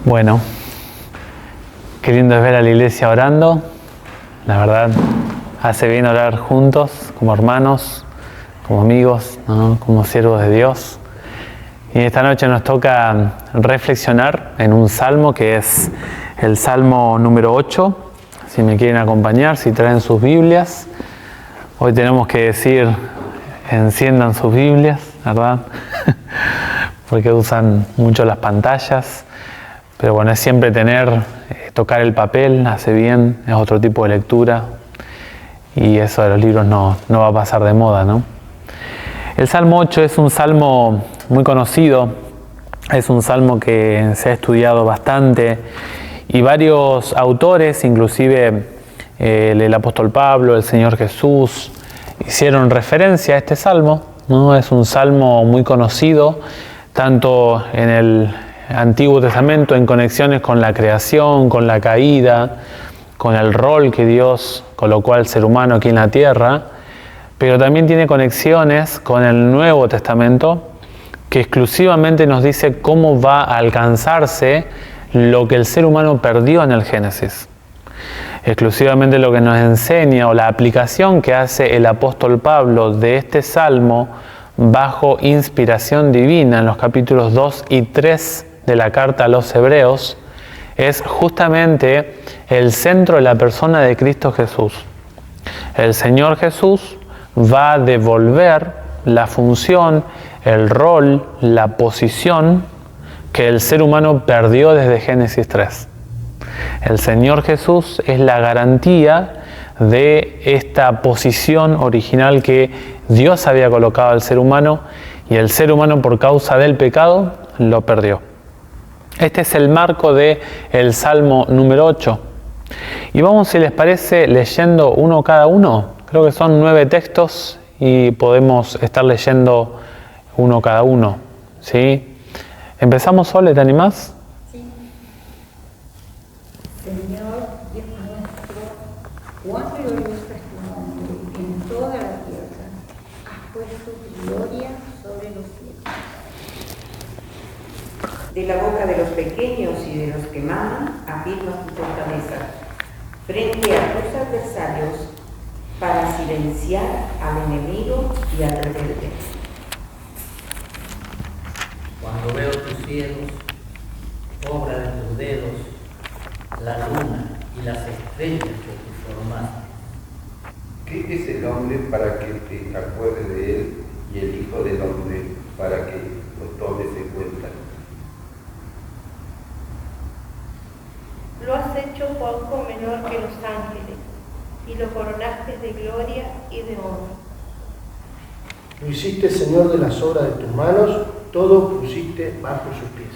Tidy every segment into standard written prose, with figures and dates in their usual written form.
Bueno, qué lindo es ver a la iglesia orando. La verdad, hace bien orar juntos, como hermanos, como amigos, ¿no? Como siervos de Dios. Y esta noche nos toca reflexionar en un salmo que es el Salmo número 8. Si me quieren acompañar, si traen sus Biblias. Hoy tenemos que decir, enciendan sus Biblias, ¿verdad? Porque usan mucho las pantallas. Pero bueno, es siempre tocar el papel, hace bien, es otro tipo de lectura. Y eso de los libros no va a pasar de moda, ¿no? El Salmo 8 es un salmo muy conocido, es un salmo que se ha estudiado bastante y varios autores, inclusive el apóstol Pablo, el Señor Jesús, hicieron referencia a este salmo, ¿no? Es un salmo muy conocido, tanto en el Antiguo Testamento, en conexiones con la creación, con la caída, con el rol que Dios colocó al ser humano aquí en la tierra, pero también tiene conexiones con el Nuevo Testamento, que exclusivamente nos dice cómo va a alcanzarse lo que el ser humano perdió en el Génesis. Exclusivamente lo que nos enseña o la aplicación que hace el apóstol Pablo de este salmo bajo inspiración divina en los capítulos 2 y 3 de la carta a los Hebreos es justamente el centro de la persona de Cristo Jesús. El Señor Jesús va a devolver la función, el rol, la posición que el ser humano perdió desde Génesis 3. El Señor Jesús es la garantía de esta posición original que Dios había colocado al ser humano y el ser humano por causa del pecado lo perdió. Este es el marco del Salmo número 8. Y vamos, si les parece, leyendo uno cada uno. Creo que son 9 textos y podemos estar leyendo uno cada uno, ¿sí? ¿Empezamos, Sole? ¿Te animás? Sí. Señor Dios nuestro, cuán glorioso es tu nombre en toda la tierra. Has puesto tu gloria sobre los cielos. De la boca de los pequeños y de los que maman, afirmas tu fortaleza, frente a tus adversarios, para silenciar al enemigo y al rebelde. Cuando veo tus cielos, obra de tus dedos, la luna y las estrellas que tú formaste. ¿Qué es el hombre para que te acuerdes de él y el hijo del hombre para que lo tomes en cuenta? Lo has hecho poco menor que los ángeles, y lo coronaste de gloria y de honra. Lo hiciste, Señor, de las obras de tus manos, todo pusiste bajo sus pies.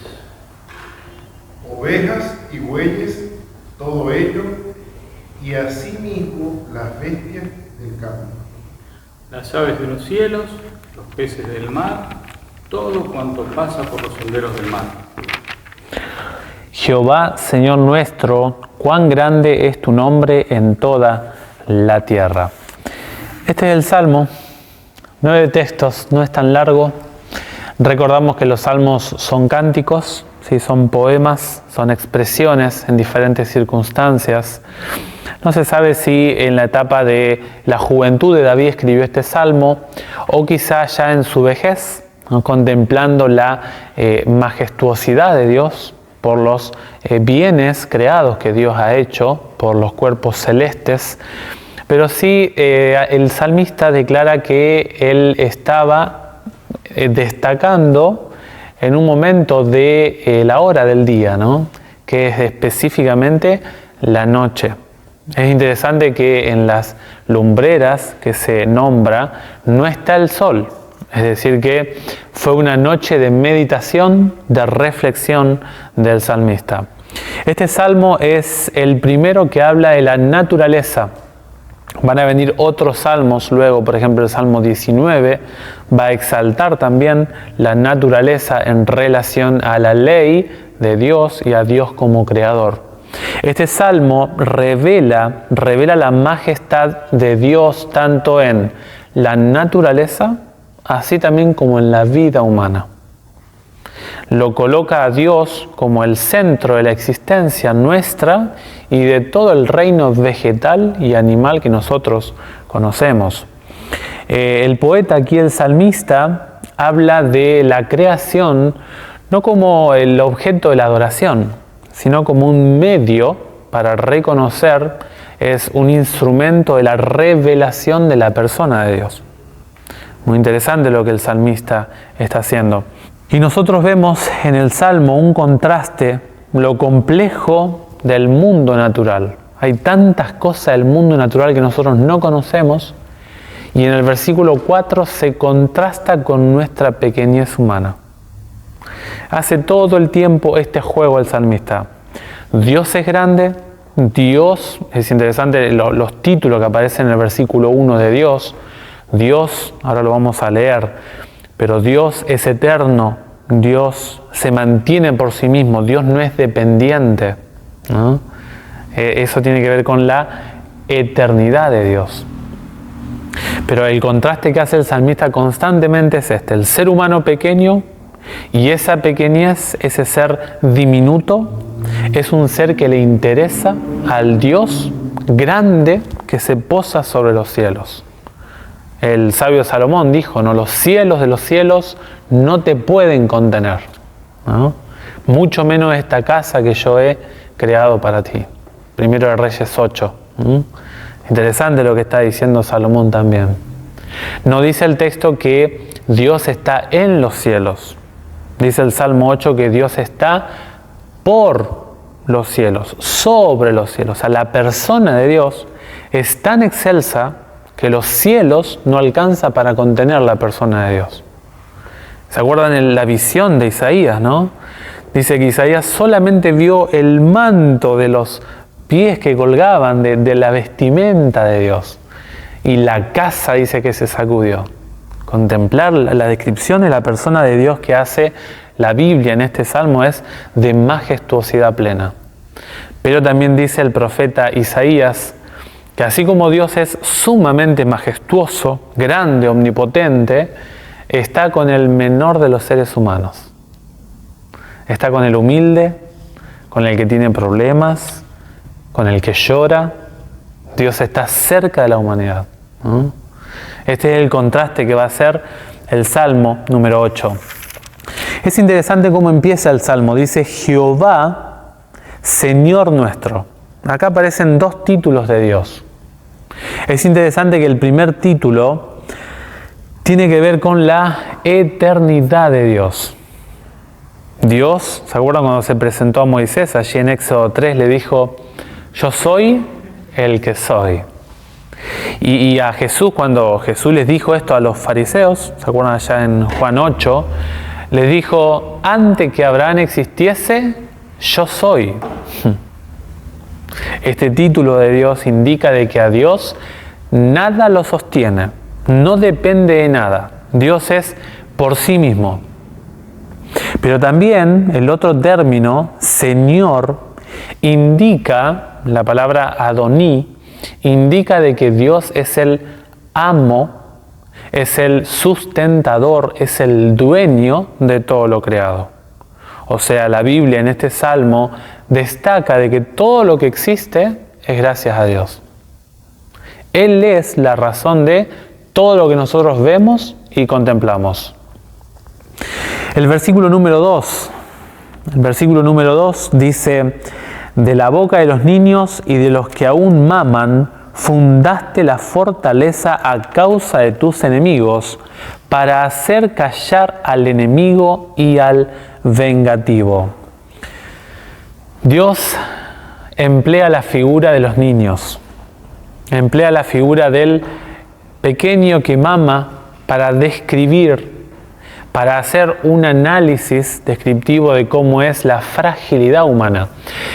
Ovejas y bueyes, todo ello, y asimismo las bestias del campo. Las aves de los cielos, los peces del mar, todo cuanto pasa por los senderos del mar. Jehová, Señor nuestro, cuán grande es tu nombre en toda la tierra. Este es el Salmo, 9 textos, no es tan largo. Recordamos que los salmos son cánticos, ¿sí? Son poemas, son expresiones en diferentes circunstancias. No se sabe si en la etapa de la juventud de David escribió este salmo o quizá ya en su vejez, ¿no? Contemplando la majestuosidad de Dios por los bienes creados que Dios ha hecho, por los cuerpos celestes. Pero sí, el salmista declara que él estaba destacando en un momento de la hora del día, ¿no? Que es específicamente la noche. Es interesante que en las lumbreras que se nombra no está el sol. Es decir, que fue una noche de meditación, de reflexión del salmista. Este salmo es el primero que habla de la naturaleza. Van a venir otros salmos luego, por ejemplo el Salmo 19 va a exaltar también la naturaleza en relación a la ley de Dios y a Dios como creador. Este salmo revela la majestad de Dios tanto en la naturaleza, así también como en la vida humana. lo coloca a Dios como el centro de la existencia nuestra y de todo el reino vegetal y animal que nosotros conocemos. El poeta aquí, el salmista, habla de la creación no como el objeto de la adoración, sino como un medio para reconocer, es un instrumento de la revelación de la persona de Dios. Muy interesante lo que el salmista está haciendo. Y nosotros vemos en el Salmo un contraste, lo complejo del mundo natural. Hay tantas cosas del mundo natural que nosotros no conocemos, y en el versículo 4 se contrasta con nuestra pequeñez humana. Hace todo el tiempo este juego el salmista. Dios es grande, Dios, es interesante los títulos que aparecen en el versículo 1 de Dios. Dios, ahora lo vamos a leer, pero Dios es eterno, Dios se mantiene por sí mismo, Dios no es dependiente, ¿no? Eso tiene que ver con la eternidad de Dios. Pero el contraste que hace el salmista constantemente es este, el ser humano pequeño y esa pequeñez, ese ser diminuto, es un ser que le interesa al Dios grande que se posa sobre los cielos. El sabio Salomón dijo, ¿no? Los cielos de los cielos no te pueden contener, ¿no? Mucho menos esta casa que yo he creado para ti. Primero de Reyes 8. Interesante lo que está diciendo Salomón también. No dice el texto que Dios está en los cielos. Dice el Salmo 8 que Dios está por los cielos, sobre los cielos. O sea, la persona de Dios es tan excelsa que los cielos no alcanza para contener la persona de Dios. ¿Se acuerdan en la visión de Isaías, no? Dice que Isaías solamente vio el manto de los pies que colgaban de la vestimenta de Dios. Y la casa dice que se sacudió. Contemplar la descripción de la persona de Dios que hace la Biblia en este salmo es de majestuosidad plena. Pero también dice el profeta Isaías que así como Dios es sumamente majestuoso, grande, omnipotente, está con el menor de los seres humanos. Está con el humilde, con el que tiene problemas, con el que llora. Dios está cerca de la humanidad, ¿no? Este es el contraste que va a hacer el Salmo número 8. Es interesante cómo empieza el Salmo. Dice, Jehová, Señor nuestro. Acá aparecen dos títulos de Dios. Es interesante que el primer título tiene que ver con la eternidad de Dios. Dios, ¿se acuerdan cuando se presentó a Moisés? Allí en Éxodo 3 le dijo, yo soy el que soy. Y a Jesús, cuando Jesús les dijo esto a los fariseos, ¿se acuerdan allá en Juan 8? Les dijo, antes que Abraham existiese, yo soy. Este título de Dios indica de que a Dios nada lo sostiene, no depende de nada. Dios es por sí mismo. Pero también el otro término, Señor, indica, la palabra Adoní, indica de que Dios es el amo, es el sustentador, es el dueño de todo lo creado. O sea, la Biblia en este salmo destaca de que todo lo que existe es gracias a Dios. Él es la razón de todo lo que nosotros vemos y contemplamos. El versículo número 2. El versículo número 2 dice, de la boca de los niños y de los que aún maman, fundaste la fortaleza a causa de tus enemigos, para hacer callar al enemigo y al vengativo. Dios emplea la figura de los niños, emplea la figura del pequeño que mama para describir, para hacer un análisis descriptivo de cómo es la fragilidad humana.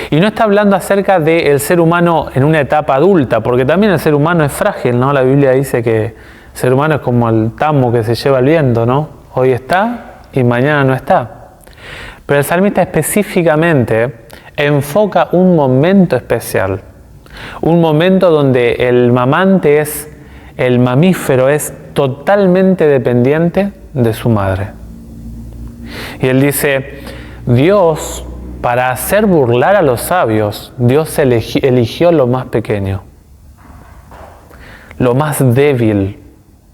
Y no está hablando acerca del ser humano en una etapa adulta, porque también el ser humano es frágil, ¿no? La Biblia dice que el ser humano es como el tamo que se lleva el viento, ¿no? Hoy está y mañana no está. Pero el salmista específicamente enfoca un momento especial, un momento donde el mamante el mamífero es totalmente dependiente de su madre. Y él dice, Dios, para hacer burlar a los sabios, Dios eligió lo más pequeño, lo más débil,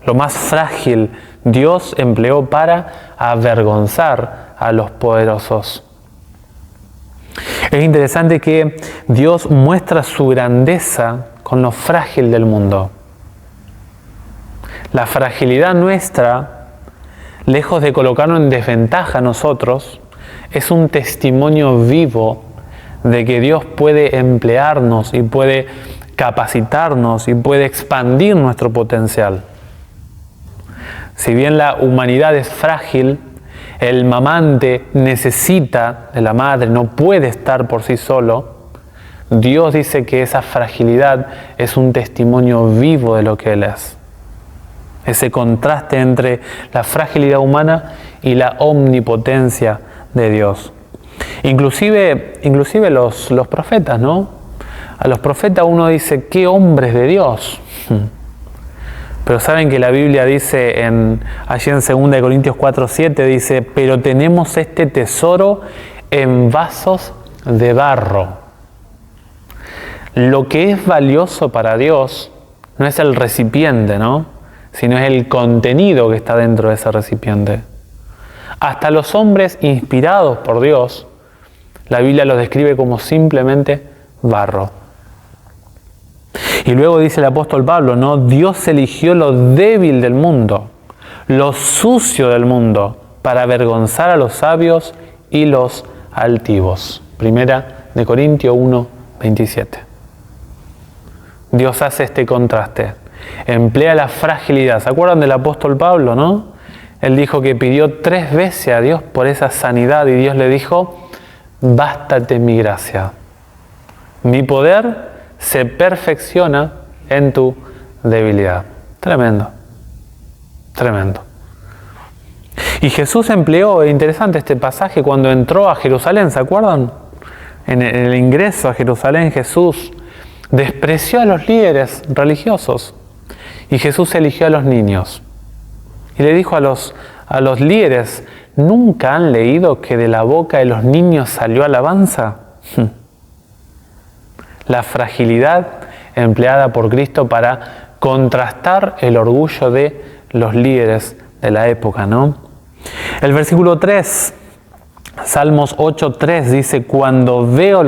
lo más frágil. Dios empleó para avergonzar a los poderosos. Es interesante que Dios muestra su grandeza con lo frágil del mundo. La fragilidad nuestra, lejos de colocarnos en desventaja a nosotros, es un testimonio vivo de que Dios puede emplearnos y puede capacitarnos y puede expandir nuestro potencial. Si bien la humanidad es frágil, el mamante necesita de la madre, no puede estar por sí solo, Dios dice que esa fragilidad es un testimonio vivo de lo que Él es. Ese contraste entre la fragilidad humana y la omnipotencia de Dios. Inclusive los profetas, ¿no? A los profetas uno dice, ¡qué hombres de Dios! Pero saben que la Biblia dice, allí en 2 Corintios 4:7, dice, pero tenemos este tesoro en vasos de barro. Lo que es valioso para Dios no es el recipiente, ¿no? Sino es el contenido que está dentro de ese recipiente. Hasta los hombres inspirados por Dios, la Biblia los describe como simplemente barro. Y luego dice el apóstol Pablo, ¿no? Dios eligió lo débil del mundo, lo sucio del mundo, para avergonzar a los sabios y los altivos. 1 Corintios 1:27. Dios hace este contraste. Emplea la fragilidad. ¿Se acuerdan del apóstol Pablo, no? Él dijo que pidió 3 veces a Dios por esa sanidad y Dios le dijo, bástate mi gracia. Mi poder se perfecciona en tu debilidad. Tremendo. Tremendo. Y Jesús empleó, es interesante este pasaje, cuando entró a Jerusalén, ¿se acuerdan? En el ingreso a Jerusalén, Jesús despreció a los líderes religiosos y Jesús eligió a los niños. Y le dijo a los líderes, ¿nunca han leído que de la boca de los niños salió alabanza? La fragilidad empleada por Cristo para contrastar el orgullo de los líderes de la época, ¿no? El versículo 3, Salmos 8:3 dice, cuando veo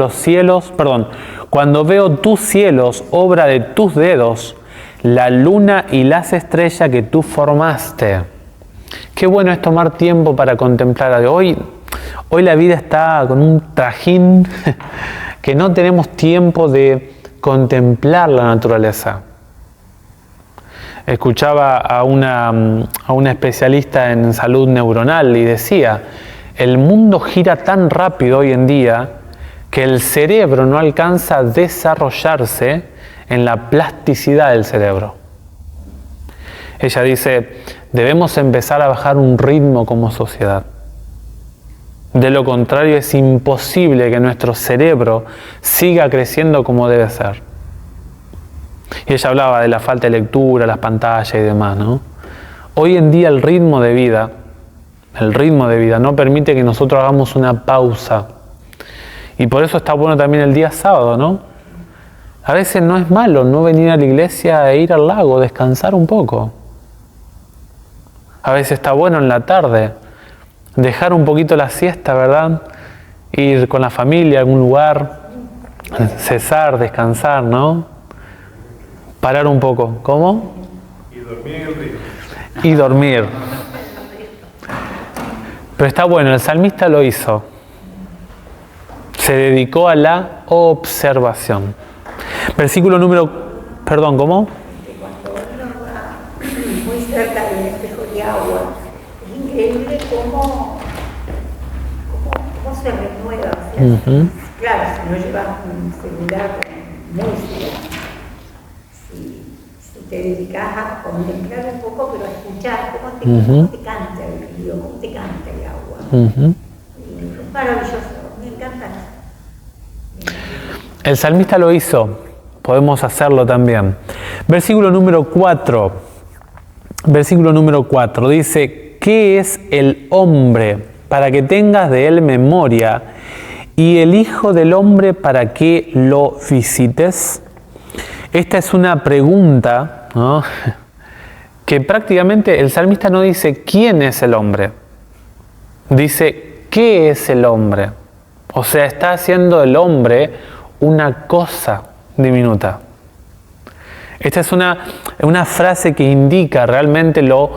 tus cielos, obra de tus dedos, la luna y las estrellas que tú formaste. Qué bueno es tomar tiempo para contemplar a Dios. Hoy la vida está con un trajín que no tenemos tiempo de contemplar la naturaleza. Escuchaba a una especialista en salud neuronal y decía, el mundo gira tan rápido hoy en día que el cerebro no alcanza a desarrollarse en la plasticidad del cerebro. Ella dice, debemos empezar a bajar un ritmo como sociedad. De lo contrario, es imposible que nuestro cerebro siga creciendo como debe ser. Y ella hablaba de la falta de lectura, las pantallas y demás, ¿no? Hoy en día el ritmo de vida no permite que nosotros hagamos una pausa. Y por eso está bueno también el día sábado, ¿no? A veces no es malo no venir a la iglesia e ir al lago, descansar un poco. A veces está bueno en la tarde dejar un poquito la siesta, ¿verdad? Ir con la familia a algún lugar, cesar, descansar, ¿no? Parar un poco. ¿Cómo? Y dormir en el río. Y dormir. Pero está bueno, el salmista lo hizo. Se dedicó a la observación. Versículo número... Perdón, ¿cómo? Cuando uno va muy cerca del espejo de agua, es increíble cómo se renueva. O sea, claro, si no llevas un celular muy cerca, si te dedicas a contemplar un poco, pero a escuchar cómo te canta el río, cómo te canta el agua. Y es maravilloso, me encanta. El salmista lo hizo, podemos hacerlo también. Versículo número 4 dice, ¿qué es el hombre para que tengas de él memoria, y el Hijo del Hombre para que lo visites. Esta es una pregunta, ¿no?, que prácticamente el salmista no dice quién es el hombre, dice qué es el hombre. O sea, está haciendo el hombre una cosa diminuta. Esta es una frase que indica realmente lo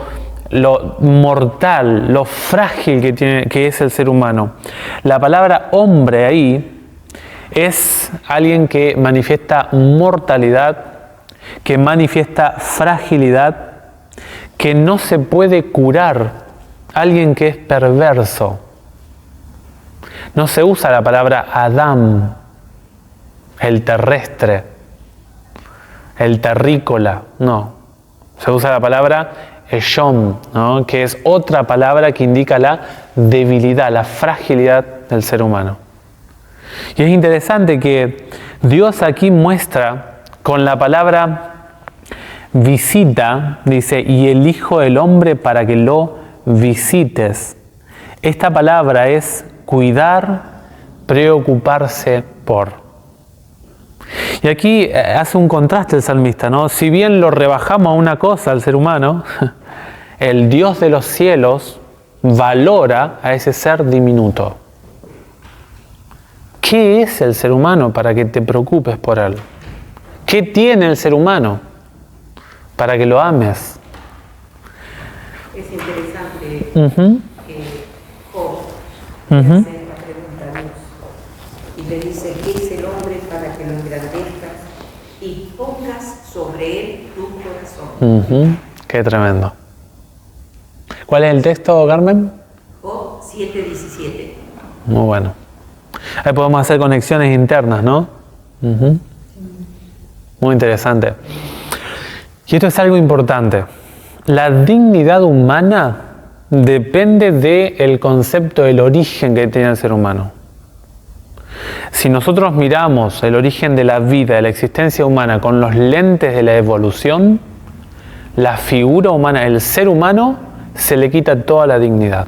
mortal, lo frágil que es el ser humano. La palabra hombre ahí es alguien que manifiesta mortalidad, que manifiesta fragilidad, que no se puede curar, alguien que es perverso. No se usa la palabra Adán, el terrestre, el terrícola, no. Se usa la palabra Eshom, ¿no?, que es otra palabra que indica la debilidad, la fragilidad del ser humano. Y es interesante que Dios aquí muestra con la palabra visita, dice, y el Hijo del Hombre para que lo visites. Esta palabra es cuidar, preocuparse por. Y aquí hace un contraste el salmista, ¿no? Si bien lo rebajamos a una cosa al ser humano, el Dios de los cielos valora a ese ser diminuto. ¿Qué es el ser humano para que te preocupes por él? ¿Qué tiene el ser humano para que lo ames? Es interesante que Job Uh-huh. hace la pregunta a Dios y le dice: ¿qué es el hombre para que lo engrandezcas y pongas sobre él tu corazón? Uh-huh. Qué tremendo. ¿Cuál es el texto, Carmen? Job 7:17. Muy bueno. Ahí podemos hacer conexiones internas, ¿no? Uh-huh. Muy interesante. Y esto es algo importante. La dignidad humana depende del concepto del origen que tiene el ser humano. Si nosotros miramos el origen de la vida, de la existencia humana con los lentes de la evolución, la figura humana, el ser humano, se le quita toda la dignidad.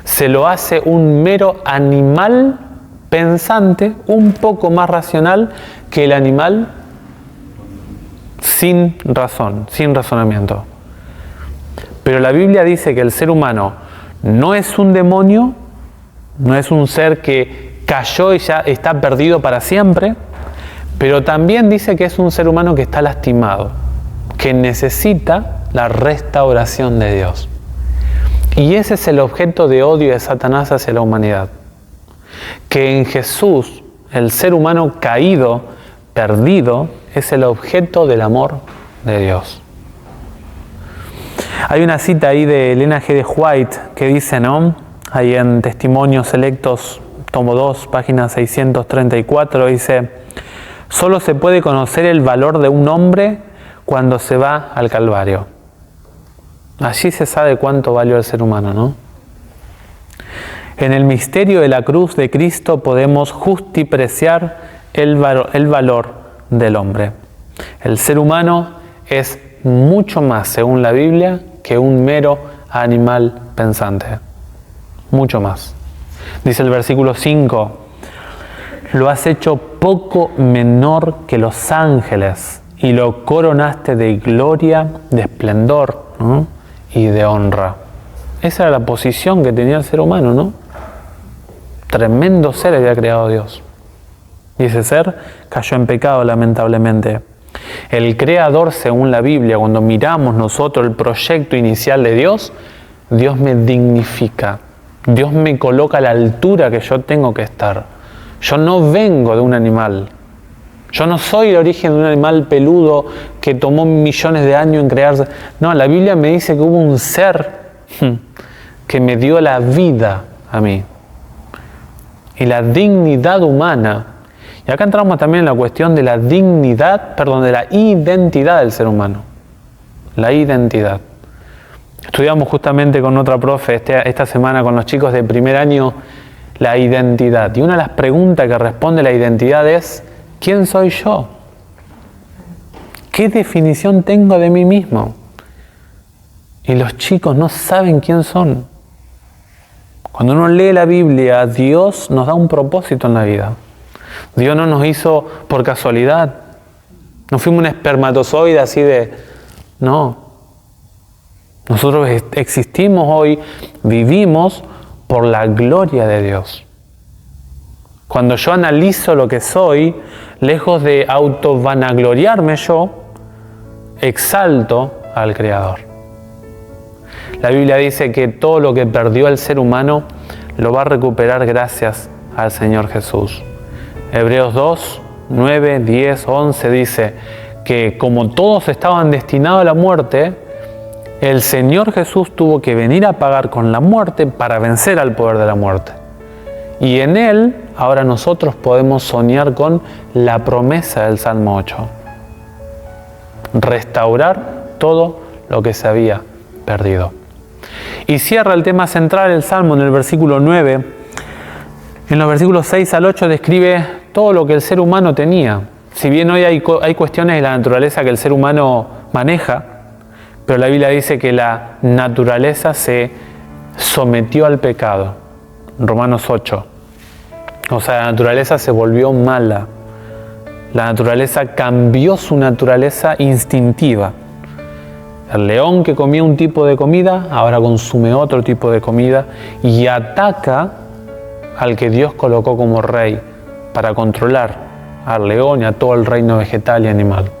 Se lo hace un mero animal pensante, un poco más racional que el animal sin razón, sin razonamiento. Pero la Biblia dice que el ser humano no es un demonio, no es un ser que cayó y ya está perdido para siempre, pero también dice que es un ser humano que está lastimado, que necesita la restauración de Dios. Y ese es el objeto de odio de Satanás hacia la humanidad. Que en Jesús, el ser humano caído, perdido, es el objeto del amor de Dios. Hay una cita ahí de Elena G. de White que dice, ¿no?, ahí en Testimonios Selectos, tomo 2, página 634, dice: solo se puede conocer el valor de un hombre cuando se va al Calvario. Allí se sabe cuánto valió el ser humano, ¿no? En el misterio de la cruz de Cristo podemos justipreciar el valor del hombre. El ser humano es mucho más, según la Biblia, que un mero animal pensante. Mucho más. Dice el versículo 5: lo has hecho poco menor que los ángeles y lo coronaste de gloria, de esplendor, ¿no?, y de honra. Esa era la posición que tenía el ser humano, ¿no? Tremendo ser había creado Dios. Y ese ser cayó en pecado, lamentablemente. El Creador, según la Biblia, cuando miramos nosotros el proyecto inicial de Dios, Dios me dignifica. Dios me coloca a la altura que yo tengo que estar. Yo no vengo de un animal. Yo no soy el origen de un animal peludo que tomó millones de años en crearse. No, la Biblia me dice que hubo un ser que me dio la vida a mí. Y la dignidad humana. Y acá entramos también en la cuestión de la dignidad, de la identidad del ser humano. La identidad. Estudiamos justamente con otra profe esta semana con los chicos de primer año la identidad. Y una de las preguntas que responde la identidad es: ¿quién soy yo? ¿Qué definición tengo de mí mismo? Y los chicos no saben quién son. Cuando uno lee la Biblia, Dios nos da un propósito en la vida. Dios no nos hizo por casualidad. No fuimos un espermatozoide así de... No. Nosotros existimos hoy, vivimos por la gloria de Dios. Cuando yo analizo lo que soy, lejos de autovanagloriarme yo, exalto al Creador. La Biblia dice que todo lo que perdió el ser humano lo va a recuperar gracias al Señor Jesús. Hebreos 2, 9, 10, 11 dice que como todos estaban destinados a la muerte, el Señor Jesús tuvo que venir a pagar con la muerte para vencer al poder de la muerte. Y en Él, ahora nosotros podemos soñar con la promesa del Salmo 8. Restaurar todo lo que se había perdido. Y cierra el tema central el Salmo en el versículo 9. En los versículos 6 al 8 describe todo lo que el ser humano tenía. Si bien hoy hay cuestiones de la naturaleza que el ser humano maneja, pero la Biblia dice que la naturaleza se sometió al pecado. Romanos 8. O sea, la naturaleza se volvió mala. La naturaleza cambió su naturaleza instintiva. El león que comía un tipo de comida, ahora consume otro tipo de comida y ataca al que Dios colocó como rey para controlar al león y a todo el reino vegetal y animal.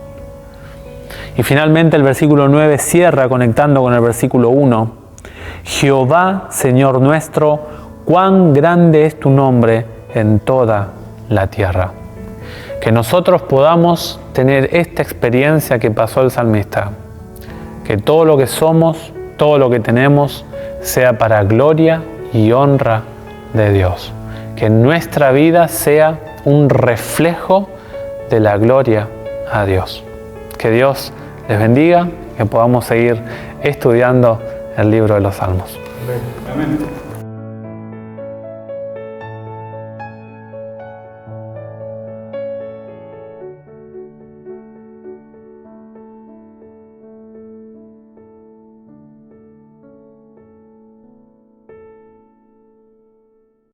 Y finalmente el versículo 9 cierra conectando con el versículo 1. Jehová, Señor nuestro, cuán grande es tu nombre en toda la tierra. Que nosotros podamos tener esta experiencia que pasó el salmista. Que todo lo que somos, todo lo que tenemos, sea para gloria y honra de Dios. Que nuestra vida sea un reflejo de la gloria a Dios. Que Dios les bendiga, que podamos seguir estudiando el libro de los Salmos. Amén.